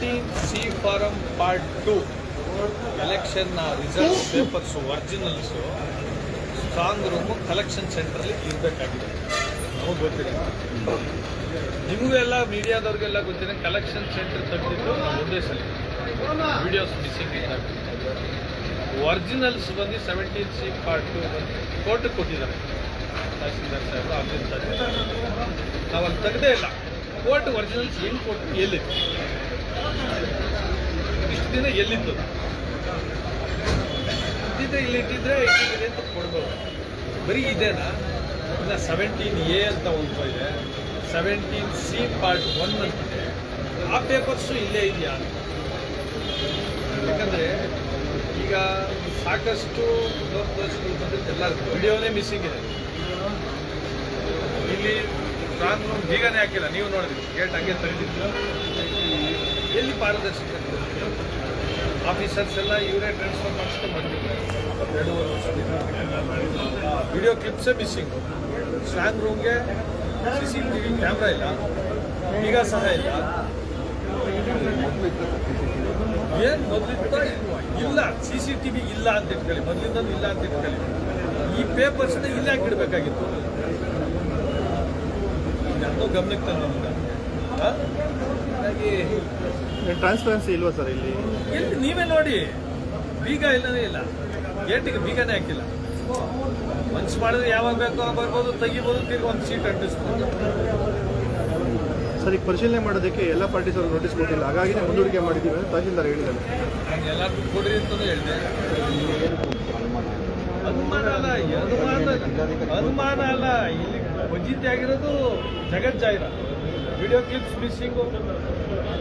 17C form part 2 ಎಲೆಕ್ಷನ್ನ result papers originals strong room collection ಸೆಂಟ್ರಲ್ಲಿ ಇರಬೇಕಾಗಿದೆ. ನಮಗೆ ಗೊತ್ತಿದೆ, ನಿಮಗೂ ಎಲ್ಲ ಮೀಡಿಯಾದವ್ರಿಗೆಲ್ಲ ಗೊತ್ತಿದೆ. ಕಲೆಕ್ಷನ್ ಸೆಂಟರ್ ತೆಗೆದಿದ್ದು ನಮ್ಮ ಉದ್ದೇಶದಲ್ಲಿ ವಿಡಿಯೋಸ್ ಮಿಸ್ಸಿಂಗ್ ಇದ್ದಾಗ ಒರಿಜಿನಲ್ಸ್ ಬಂದು 17C ಪಾರ್ಟ್ 2 ಬಂದು ಕೋರ್ಟಿಗೆ ಕೊಟ್ಟಿದ್ದಾರೆ. ತಹಸೀಲ್ದಾರ್ ಸಾಹೇಬರು ಆಗಿನ ನಾವು ಅಲ್ಲಿ ತೆಗೆದೇ ಇಲ್ಲ. ಕೋರ್ಟ್ ಒರಿಜಿನಲ್ಸ್ ಹೆಂಗೆ ಕೊಟ್ಟು ಎಲ್ಲಿತ್ತು, ಇಷ್ಟು ದಿನ ಎಲ್ಲಿತ್ತು ಇದ್ದಿದ್ರೆ ಇಲ್ಲಿ ಇಟ್ಟಿದ್ರೆ ಇಟ್ಟಿದೆ ಅಂತ ಕೊಡ್ಬೋದು. ಬರೀ ಇದೇನಾ? ಇನ್ನು 17A ಅಂತ ಒಂದು ಇದೆ, 17C ಪಾರ್ಟ್ 1 ಅಂತಿದೆ. ಆ ಪೇಪರ್ಸು ಇಲ್ಲೇ ಇದೆಯಾ? ಯಾಕಂದರೆ ಈಗ ಸಾಕಷ್ಟು ಲೋಕದರ್ಶಿಗಳು ಬಂದಿದ್ದು ಎಲ್ಲ ವಿಡಿಯೋನೇ ಮಿಸ್ಸಿಂಗ್ ಇದೆ. ಇಲ್ಲಿ ಸ್ಟ್ರಾಂಗ್ ರೂಮ್ ಬೀಗನೇ ಹಾಕಿಲ್ಲ, ನೀವು ನೋಡಿದ್ರಿ, ಗೇಟ್ ಹಂಗೆ ತೆಗೆದಿದ್ದು. ಎಲ್ಲಿ ಪಾರದರ್ಶಕತೆ? ಆಫೀಸರ್ಸ್ ಎಲ್ಲ ಇವರೇ ಟ್ರಾನ್ಸ್ಫರ್ ಮಾಡಿಸ್ಕೊಂಡು ಬಂದಿದ್ದಾರೆ. 2.5 ವರ್ಷ ವಿಡಿಯೋ ಕ್ಲಿಪ್ಸೇ ಮಿಸ್ಸಿಂಗು. ಸ್ಟ್ರಾಂಗ್ ರೂಮ್ಗೆ CCTV ಕ್ಯಾಮ್ರಾ ಇಲ್ಲ, ಬೀಗ ಸಹ ಇಲ್ಲ. ಏನು ಮೊದಲಿಂದ ಇಲ್ಲ, CCTV ಇಲ್ಲ ಅಂತ ಇಟ್ಕೊಳ್ಳಿ, ಮೊದಲಿಂದ ಇಲ್ಲ ಅಂತ ಇಟ್ಕೊಳ್ಳಿ. ಈ ಪೇಪರ್ಸ್ನ ಇಲ್ಲೇ ಹಾಕಿಡ್ಬೇಕಾಗಿತ್ತು. ಯಾವುದೋ ಗಮನಕ್ಕೆ ತಂದ ಹಾಗಾಗಿ ಟ್ರಾನ್ಸ್ಪರೆನ್ಸಿ ಇಲ್ವಾ ಸರ್ ಇಲ್ಲಿ? ಎಲ್ಲಿ ನೀವೇ ನೋಡಿ, ಬೀಗ ಇಲ್ಲನೇ ಇಲ್ಲ, ಗೇಟಿಗೆ ಬೀಗನೇ ಹಾಕಿಲ್ಲ. ಮನ್ಸು ಮಾಡಿದ್ರೆ ಯಾವಾಗ ಬೇಕೋ ಬರ್ಬೋದು, ತೆಗಿಬೋದು, ತಿರ್ಗಿ ಒಂದು ಸೀಟ್ ಅಂಟಿಸ್ಬೋದು. ಸರ್, ಈಗ ಪರಿಶೀಲನೆ ಮಾಡೋದಕ್ಕೆ ಎಲ್ಲ ಪಾರ್ಟೀಸ್ ಅವರು ನೋಟಿಸ್ ಕೊಟ್ಟಿಲ್ಲ, ಹಾಗಾಗಿ ಮುಂದೂಡಿಕೆ ಮಾಡಿದ್ದೀವಿ ಅಂತ ತಹಸೀಲ್ದಾರ್ ಹೇಳಿದ್ದಾರೆ. ನಾನು ಎಲ್ಲರಿಗೂ ಕೊಡ್ರಿ ಅಂತಲೂ ಹೇಳಿದೆ. ಅನುಮಾನ ಅಲ್ಲ, ಇಲ್ಲಿ ವಜಿತೆ ಆಗಿರೋದು ಜಗತ್ ಜಾಹಿರ. ವಿಡಿಯೋ ಕ್ಲಿಪ್ಸ್ ಮಿಸ್ಸಿಂಗು,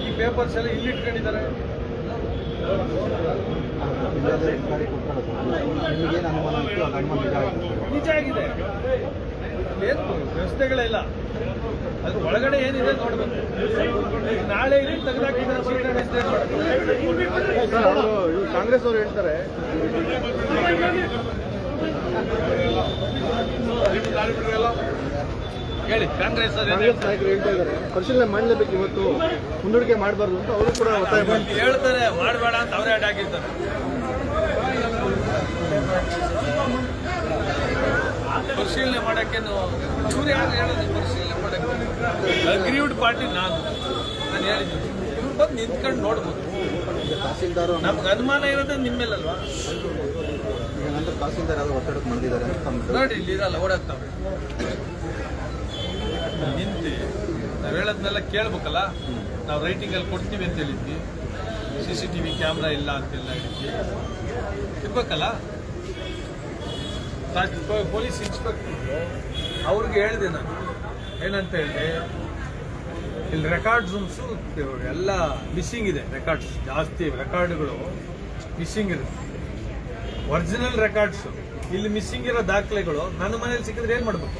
ಈ ಪೇಪರ್ಸ್ ಎಲ್ಲ ಇಲ್ಲಿ ಇಟ್ಕೊಂಡಿದ್ದಾರೆ. ನಿಜ ಆಗಿದೆ, ಏನು ವ್ಯವಸ್ಥೆಗಳಿಲ್ಲ. ಅದ್ರ ಒಳಗಡೆ ಏನಿದೆ ನೋಡ್ಬೇಕು. ನಾಳೆ ಇಲ್ಲಿ ತೆಗೆದಾಕಿದ್ದಾರೆ. ಕಾಂಗ್ರೆಸ್ ಅವರು ಹೇಳ್ತಾರೆ ಹೇಳಿ, ಕಾಂಗ್ರೆಸ್ ನಾಯಕರು ಹೇಳ್ತಾ ಇದ್ದಾರೆ ಪರಿಶೀಲನೆ ಮಾಡಲೇಬೇಕು, ಇವತ್ತು ಮುಂದೂಡಿಕೆ ಮಾಡಬಾರ್ದು ಅಂತ ಅವರು ಕೂಡ ಒತ್ತಾಯ ಹೇಳ್ತಾರೆ. ಮಾಡಬೇಡ ಅಂತ ಅವರೇ ಅಡ್ಡ ಹಾಕಿರ್ತಾರೆ. ಪರಿಶೀಲನೆ ಮಾಡೋಕ್ಕೆ ಇವ್ರು ಯಾರು ಹೇಳೋದು? ಪರಿಶೀಲನೆ ಮಾಡೋಕ್ಕೆ ಅಗ್ರೀವ್ಡ್ ಪಾರ್ಟಿ ನಾನು ಹೇಳಿದ್ದೀನಿ. ಇವ್ರು ಬಂದು ನಿಂತ್ಕೊಂಡು ನೋಡ್ಬೋದು. ತಹಸೀಲ್ದಾರ್ ನಮ್ಗೆ ಅನುಮಾನ ಇರೋದೇ ನಿಮ್ಮ ಮೇಲಲ್ವಾ? ತಹಸೀಲ್ದಾರ್ ಯಾರು ಒತ್ತಡಕ್ಕೆ ಮಾಡಿದ್ದಾರೆ ನೋಡಿ, ಇಲ್ಲಿ ಇರಲ್ಲ, ಓಡಾಡ್ತಾವೆ. ನಿಂತು ನಾವು ಹೇಳೋದನ್ನೆಲ್ಲ ಕೇಳ್ಬೇಕಲ್ಲ. ನಾವು ರೈಟಿಂಗಲ್ಲಿ ಕೊಡ್ತೀವಿ ಅಂತ ಹೇಳಿದ್ವಿ, CCTV ಕ್ಯಾಮ್ರಾ ಇಲ್ಲ ಅಂತೆಲ್ಲ ಹೇಳಿದ್ವಿ. ಇರ್ಬೇಕಲ್ಲ. ಪೊಲೀಸ್ ಇನ್ಸ್ಪೆಕ್ಟರ್ ಅವ್ರಿಗೆ ಹೇಳಿದೆ ನಾನು, ಏನಂತ ಹೇಳಿದೆ, ಇಲ್ಲಿ ರೆಕಾರ್ಡ್ ರೂಮ್ಸು ಎಲ್ಲ ಮಿಸ್ಸಿಂಗ್ ಇದೆ. ರೆಕಾರ್ಡ್ಸ್ ಜಾಸ್ತಿ, ರೆಕಾರ್ಡ್ಗಳು ಮಿಸ್ಸಿಂಗ್ ಇದೆ. ಒರಿಜಿನಲ್ ರೆಕಾರ್ಡ್ಸು ಇಲ್ಲಿ ಮಿಸ್ಸಿಂಗ್ ಇರೋ ದಾಖಲೆಗಳು ನನ್ನ ಮನೇಲಿ ಸಿಕ್ಕಿದ್ರೆ ಏನು ಮಾಡಬೇಕು?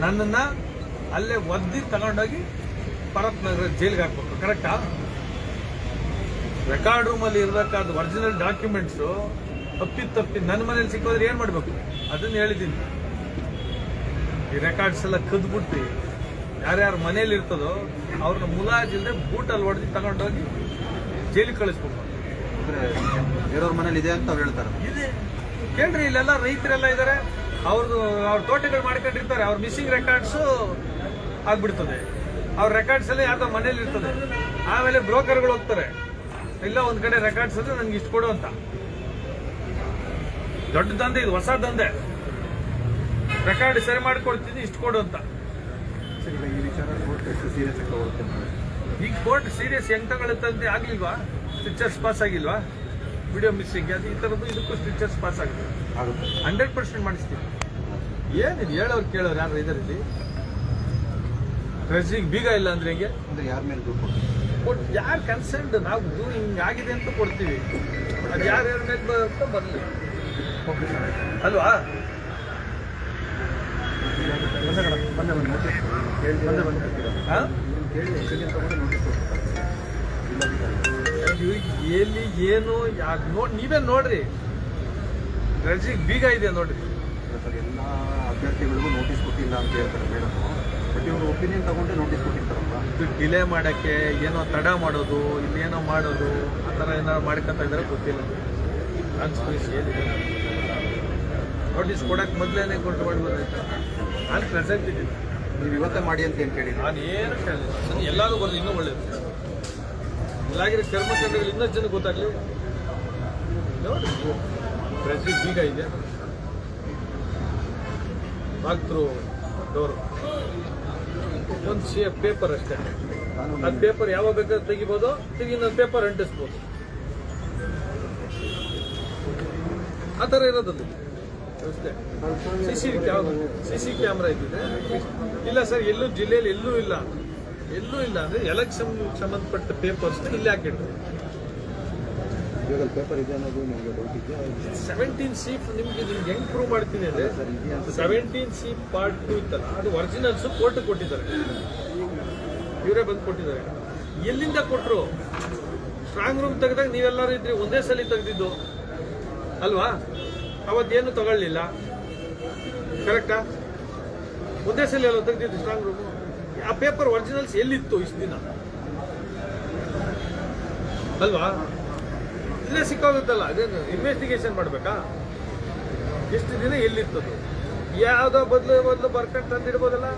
ನನ್ನನ್ನು ಅಲ್ಲೇ ಒದ್ದಿ ತಗೊಂಡೋಗಿ ಪರತ್ ನಗರ ಜೈಲಿಗೆ ಹಾಕ್ಬೇಕು. ಕರೆಕ್ಟಾ? ರೆಕಾರ್ಡ್ ರೂಮಲ್ಲಿ ಇರಬೇಕಾದ ಒರಿಜಿನಲ್ ಡಾಕ್ಯುಮೆಂಟ್ಸು ತಪ್ಪಿ ನನ್ನ ಮನೇಲಿ ಸಿಕ್ಕೋದ್ರೆ ಏನು ಮಾಡಬೇಕು? ಅದನ್ನು ಹೇಳಿದ್ದೀನಿ. ಈ ರೆಕಾರ್ಡ್ಸ್ ಎಲ್ಲ ಕದ್ಬಿಟ್ಟು ಯಾರ್ಯಾರು ಮನೇಲಿ ಇರ್ತದೋ ಅವ್ರನ್ನ ಮುಲಾಜಿಲ್ಲದೆ ಬೂಟಲ್ಲಿ ಹೊಡೆದು ತಗೊಂಡೋಗಿ ಜೈಲಿಗೆ ಕಳಿಸ್ಬೇಕು. ಬೇರೆಯವ್ರ ಮನೇಲಿ ಇದೆ ಅಂತ ಅವ್ರು ಹೇಳ್ತಾರೆ. ಇದೆ, ಕೇಳ್ರಿ, ಇಲ್ಲೆಲ್ಲ ರೈತರೆಲ್ಲ ಇದ್ದಾರೆ, ಅವ್ರ ತೋಟಗಳು ಮಾಡ್ಕೊಂಡಿರ್ತಾರೆ. ಅವ್ರ ಮಿಸ್ಸಿಂಗ್ ರೆಕಾರ್ಡ್ಸು ಆಗ್ಬಿಡ್ತದೆ. ಅವ್ರ ರೆಕಾರ್ಡ್ಸ್ ಎಲ್ಲ ಯಾರ್ದೋ ಮನೇಲಿ ಇರ್ತದೆ. ಆಮೇಲೆ ಬ್ರೋಕರ್ಗಳು ಹೋಗ್ತಾರೆ, ಇಲ್ಲ ಒಂದ್ ಕಡೆ ರೆಕಾರ್ಡ್ಸ್ ಅಂದ್ರೆ ನನ್ಗೆ ಇಷ್ಟು ಕೊಡು ಅಂತ. ದೊಡ್ಡ ದಂಧೆ ಇದು, ಹೊಸ ದಂಧೆ. ರೆಕಾರ್ಡ್ ಸರಿ ಮಾಡಿಕೊಡ್ತೀನಿ, ಇಷ್ಟು ಕೊಡು ಅಂತ. ಈ ವಿಚಾರ ಸೀರಿಯಸ್ ಈಗ ಕೋರ್ಟ್ ಸೀರಿಯಸ್ ಹೆಂಗ್ ತಗೊಳುತ್ತಂತೆ ಆಗ್ಲಿಲ್ವಾ? ಸ್ಟಿಚರ್ಸ್ ಪಾಸ್ ಆಗಿಲ್ವಾ? ವಿಡಿಯೋ ಮಿಸ್ಸಿಂಗ್ ಅದು ಈ ಥರದ್ದು ಇದಕ್ಕೂ ಸ್ಟಿಚರ್ಸ್ ಪಾಸ್ ಆಗುತ್ತೆ. 100% ಮಾಡಿಸ್ತೀವಿ. ಏನಿದೆ ಹೇಳೋರು ಕೇಳೋರು ಯಾರು ಇದ್ದಾರೆ ಇಲ್ಲಿ? ಡ್ರೆಸ್ಸಿಗೆ ಬೀಗ ಇಲ್ಲ ಅಂದ್ರೆ ಹೆಂಗೆ? ಯಾರ ಮೇಲೆ ಕೊಟ್ಟು ಯಾರು ಕನ್ಸರ್ನ್ಡ್, ನಾವು ಹಿಂಗಾಗಿದೆ ಅಂತ ಕೊಡ್ತೀವಿ. ಅದು ಯಾರ್ಯಾರ ಮೇಲೆ ಬರುತ್ತೋ ಬರಲಿ ಅಲ್ವಾ? ಎಲ್ಲಿ ಏನು ನೀವೇ ನೋಡ್ರಿ. ಡ್ರೆಸ್ಸಿಗೆ ಬೀಗ ಇದೆ ನೋಡ್ರಿ. ಎಲ್ಲ ಅಭ್ಯರ್ಥಿಗಳಿಗೂ ನೋಟಿಸ್ ಕೊಟ್ಟಿಲ್ಲ ಅಂತ ಹೇಳ್ತಾರೆ ಮೇಡಮ್. ಬಟ್ ಇವರು ಒಪಿನಿಯನ್ ತಗೊಂಡು ನೋಟಿಸ್ ಕೊಟ್ಟಿರ್ತಾರಲ್ವಾ? ಡಿಲೇ ಮಾಡೋಕ್ಕೆ ಏನೋ ತಡ ಮಾಡೋದು ಇನ್ನೇನೋ ಮಾಡೋದು ಆ ಥರ ಏನಾದ್ರು ಮಾಡ್ಕೊತಾ ಇದ್ದಾರೆ ಗೊತ್ತಿಲ್ಲ. ಕಾನ್ಸ್ಪಿರಸಿ ಏನಿದೆ ನೋಟಿಸ್ ಕೊಡೋಕ್ಕೆ ಮೊದಲೇ ಕೊಟ್ಟು ಮಾಡ್ಬೋದಾಯ್ತು. ನಾನು ಪ್ರೆಸೆಂಟ್ ಇದ್ದೀನಿ. ನೀವು ಇವತ್ತೇ ಮಾಡಿ ಅಂತ ಏನು ಕೇಳಿಲ್ಲ? ನಾನು ಏನು ಕೇಳಿಲ್ಲ. ನಾನು ಎಲ್ಲರೂ ಬರೋದು ಇನ್ನೂ ಒಳ್ಳೇದು. ಇಲ್ಲಾಗಿರೋ ಕರ್ಮಕಾಂಡಗಳು ಇನ್ನೂ ಜನಕ್ಕೆ ಗೊತ್ತಾಗಲಿ. ನೋಡಿ ಟ್ರೆಜರಿ ಬೀಗ ಇದೆ, ಬಾಗ್ತ್ರು ಡೋರು, ಒಂದು ಪೇಪರ್ ಅಷ್ಟೇ. ಅದು ಪೇಪರ್ ಯಾವಾಗ ಬೇಕಾದ್ರೆ ತೆಗಿಬೋದು, ಇನ್ನೊಂದು ಪೇಪರ್ ಅಂಟಿಸ್ಬೋದು. ಆ ಥರ ಇರೋದದು ವ್ಯವಸ್ಥೆ. ಸಿ ಕ್ಯಾಮ್ರಾ ಇದ್ದಿದೆ. ಇಲ್ಲ ಸರ್, ಎಲ್ಲೂ ಜಿಲ್ಲೆಯಲ್ಲಿ ಎಲ್ಲೂ ಇಲ್ಲ ಅಂದರೆ ಎಲೆಕ್ಷನ್ ಸಂಬಂಧಪಟ್ಟ ಪೇಪರ್ಸ್ ಇಲ್ಲಿ ಹಾಕಿಟ್ಟು. ಪೇಪರ್ ಇದೆ ಅನ್ನೋದು ನಿಮಗೆ ಡೌಟ್ ಇದೆಯಾ? 17C ನಿಮ್ಗೆ ಹೆಂಗ್ ಪ್ರೂವ್ ಮಾಡ್ತೀನಿ ಅಂದ್ರೆ 17C ಪಾರ್ಟ್ 2 ಇತ್ತಲ್ಲ, ಅದು ಒರಿಜಿನಲ್ಸ್ ಕೋರ್ಟ್ ಕೊಟ್ಟಿದ್ದಾರೆ. ಇವರೇ ಬಂದು ಕೊಟ್ಟಿದ್ದಾರೆ. ಎಲ್ಲಿಂದ ಕೊಟ್ಟರು? ಸ್ಟ್ರಾಂಗ್ ರೂಮ್ ತೆಗೆದಾಗ ನೀವೆಲ್ಲರೂ ಇದ್ರಿ, ಒಂದೇ ಸಲ ತೆಗೆದಿದ್ದು ಅಲ್ವಾ? ಅವತ್ತೇನು ತಗೊಳ್ಳಿಲ್ಲ, ಕರೆಕ್ಟಾ? ಒಂದೇ ಸಲ ಎಲ್ಲ ತೆಗೆದಿದ್ದು ಸ್ಟ್ರಾಂಗ್ ರೂಮು. ಆ ಪೇಪರ್ ಒರಿಜಿನಲ್ಸ್ ಎಲ್ಲಿತ್ತು ಇಷ್ಟು ದಿನ ಅಲ್ವಾ? ಇಲ್ಲೇ ಸಿಕ್ಕೋಗುತ್ತಲ್ಲ, ಅದೇನು ಇನ್ವೆಸ್ಟಿಗೇಷನ್ ಮಾಡಬೇಕಾ? ಎಷ್ಟು ದಿನ ಎಲ್ಲಿತ್ತದು? ಯಾವುದೋ ಬದಲು ಬರ್ಕೊಂಡು ತಂದಿಡ್ಬೋದಲ್ಲ.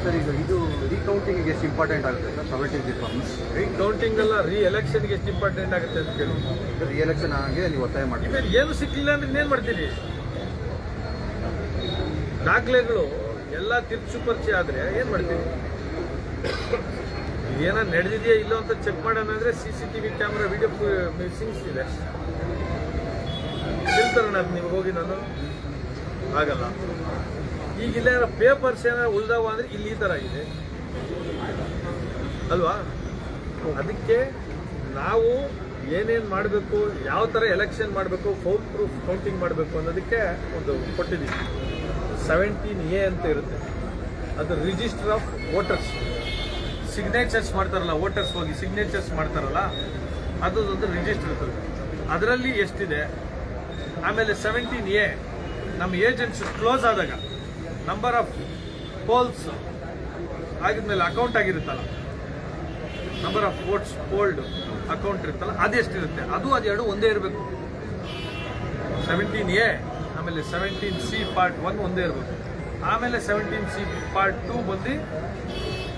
ಸರ್, ಈಗ ಇದು ರೀಕೌಂಟಿಂಗ್ ಎಷ್ಟು ಇಂಪಾರ್ಟೆಂಟ್ ಆಗುತ್ತೆ ಸರ್? 17 ಫಾರ್ಮ್ಸ್ ರೀಕೌಂಟಿಂಗ್ ಅಲ್ಲ, ಎಲೆಕ್ಷನ್ಗೆ ಎಷ್ಟು ಇಂಪಾರ್ಟೆಂಟ್ ಆಗುತ್ತೆ ಅಂತ ಕೇಳಿ. ಎಲೆಕ್ಷನ್ ಆಗಿ ನೀವು ಒತ್ತಾಯ ಮಾಡ್ತೀವಿ. ಏನು ಸಿಕ್ಕಿಲ್ಲ ಅಂದ್ರೆ ಇನ್ನೇನು ಮಾಡ್ತೀರಿ? ದಾಖಲೆಗಳು ಎಲ್ಲ ತಿರ್ಚು ಪರಿಚಯ ಆದರೆ ಏನು ಮಾಡ್ತೀವಿ? ಏನೋ ನಡೆದಿದೆಯಾ ಇಲ್ಲೋ ಅಂತ ಚೆಕ್ ಮಾಡೋಣ ಅಂದರೆ CCTV ಕ್ಯಾಮ್ರಾ ವಿಡಿಯೋ ಮಿಸ್ಸಿಂಗ್ಸ್ ಇದೆ. ತಿಳ್ತಾರಣ ಅದು ನೀವು ಹೋಗಿ, ನಾನು ಆಗಲ್ಲ. ಈಗ ಇಲ್ಲ ಪೇಪರ್ಸ್ ಏನಾರು ಉಳ್ದಾವ ಅಂದರೆ ಇಲ್ಲಿ ಈ ಥರ ಇದೆ ಅಲ್ವಾ? ಅದಕ್ಕೆ ನಾವು ಏನೇನು ಮಾಡಬೇಕು, ಯಾವ ಥರ ಎಲೆಕ್ಷನ್ ಮಾಡಬೇಕು, ಫೌಲ್ ಪ್ರೂಫ್ ಕೌಂಟಿಂಗ್ ಮಾಡಬೇಕು ಅನ್ನೋದಕ್ಕೆ ಒಂದು ಕೊಟ್ಟಿದ್ದೀವಿ. 17A ಅಂತ ಇರುತ್ತೆ. ಅದು ರಿಜಿಸ್ಟರ್ ಆಫ್ ವೋಟರ್ಸ್. ಸಿಗ್ನೇಚರ್ಸ್ ಮಾಡ್ತಾರಲ್ಲ, ವೋಟರ್ಸ್ ಹೋಗಿ ಸಿಗ್ನೇಚರ್ಸ್ ಮಾಡ್ತಾರಲ್ಲ, ಅದೊಂದು ರಿಜಿಸ್ಟರ್ ಇರ್ತದೆ. ಅದರಲ್ಲಿ ಎಷ್ಟಿದೆ. ಆಮೇಲೆ 17A ನಮ್ಮ ಏಜೆಂಟ್ಸ್ ಕ್ಲೋಸ್ ಆದಾಗ ನಂಬರ್ ಆಫ್ ಪೋಲ್ಸ್ ಆಗಿದ್ಮೇಲೆ ಅಕೌಂಟ್ ಆಗಿರುತ್ತಲ್ಲ, number of votes polled account ಇರುತ್ತಲ್ಲ, ಅದೆಷ್ಟಿರುತ್ತೆ, ಅದು ಎರಡು ಒಂದೇ ಇರಬೇಕು. 17A ಆಮೇಲೆ 17C ಪಾರ್ಟ್ 1 ಒಂದೇ ಇರಬೇಕು. ಆಮೇಲೆ 17C ಪಾರ್ಟ್ 2 ಬಂದು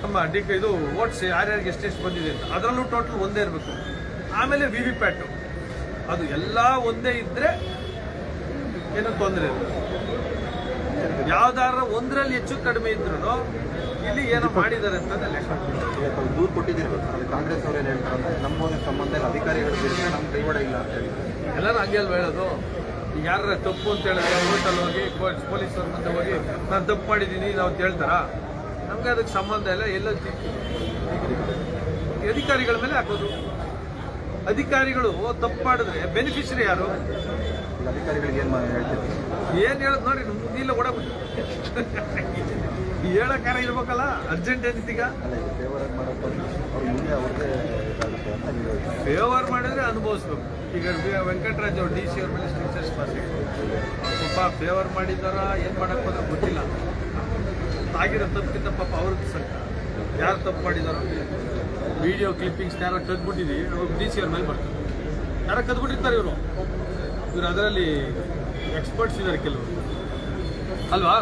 ನಮ್ಮ ಇದು ವೋಟ್ಸ್ ಯಾರ್ಯಾರಿಗೆ ಎಷ್ಟೆಷ್ಟು ಬಂದಿದೆ ಅಂತ ಅದರಲ್ಲೂ ಟೋಟಲ್ ಒಂದೇ ಇರಬೇಕು. ಆಮೇಲೆ VVPAT ಅದು ಎಲ್ಲ ಒಂದೇ ಇದ್ದರೆ ಏನೋ ತೊಂದರೆ ಇಲ್ಲ. ಯಾವ್ದಾರ ಒಂದರಲ್ಲಿ ಹೆಚ್ಚು ಕಡಿಮೆ ಇದ್ರು ಇಲ್ಲಿ ಏನೋ ಮಾಡಿದ್ದಾರೆ ಅಂತ ಲೆಕ್ಕ. ದೂರು ಕೊಟ್ಟಿದ್ದೀರಿ, ಕಾಂಗ್ರೆಸ್ ಅವರು ಏನು ಹೇಳ್ತಾರೆ? ನಮ್ಮ ಸಂಬಂಧ ಅಧಿಕಾರಿಗಳು ನಮ್ಮ ಕೈವಾಡ ಇಲ್ಲ ಅಂತ ಹೇಳಿ ಎಲ್ಲರೂ ಹಂಗೆ ಅಲ್ವ ಹೇಳೋದು. ಈಗ ಯಾರ ತಪ್ಪು ಅಂತ ಹೇಳಿದ್ರೆ ಕೋರ್ಟಲ್ಲಿ ಹೋಗಿ ಪೊಲೀಸರ ಮುಂದೆ ಹೋಗಿ ನಾನು ತಪ್ಪು ಮಾಡಿದ್ದೀನಿ ನಾವು ಹೇಳ್ತಾರ? ನಮಗೆ ಅದಕ್ಕೆ ಸಂಬಂಧ ಇಲ್ಲ. ಎಲ್ಲ ಅಧಿಕಾರಿಗಳ ಮೇಲೆ ಹಾಕೋದು. ಅಧಿಕಾರಿಗಳು ತಪ್ಪು ಮಾಡಿದ್ರೆ ಬೆನಿಫಿಷರಿ ಯಾರು? ಅಧಿಕಾರಿಗಳಿಗೆ ಏನು ಹೇಳೋದು ನೋಡಿ, ಮುಂದಿಲ್ಲ ಓಡಾಬಿಟ್ಟು ಹೇಳೋಕಾರ ಇರ್ಬೇಕಲ್ಲ. ಅರ್ಜೆಂಟ್ ಏನಿದ್ದೀಗ ಫೇವರ್ ಮಾಡಿದ್ರೆ ಅನುಭವಿಸ್ಬೇಕು. ಈಗ ವೆಂಕಟರಾಜ್ ಅವರು DC ಅವ್ರ ಮೇಲೆ ಸ್ಟ್ರಿಕ್ಚರ್ಸ್ ಮಾಡಿದ್ರು. ಪಾಪ ಫೇವರ್ ಮಾಡಿದಾರ ಏನು ಮಾಡಕ್ಕೆ ಹೋದ್ರೆ ಗೊತ್ತಿಲ್ಲ. ಆಗಿರೋ ತಪ್ಪಿಂದ ಪಾಪ ಅವ್ರಿಗೆ ಸರ್ ಯಾರು ತಪ್ಪು ಮಾಡಿದಾರೋ ವಿಡಿಯೋ ಕ್ಲಿಪ್ಪಿಂಗ್ಸ್ ಯಾರೋ ಕದ್ಬಿಟ್ಟಿದ್ದೀವಿ, DC ಅವ್ರ ಮೇಲೆ ಬರ್ತಾರೆ. ಯಾರೋ ಕದ್ಬಿಟ್ಟಿರ್ತಾರೆ ಇವರು ಅದರಲ್ಲಿ ಎಕ್ಸ್ಪರ್ಟ್ಸ್ ಇದ್ದಾರೆ ಕೆಲವರು ಅಲ್ವಾ?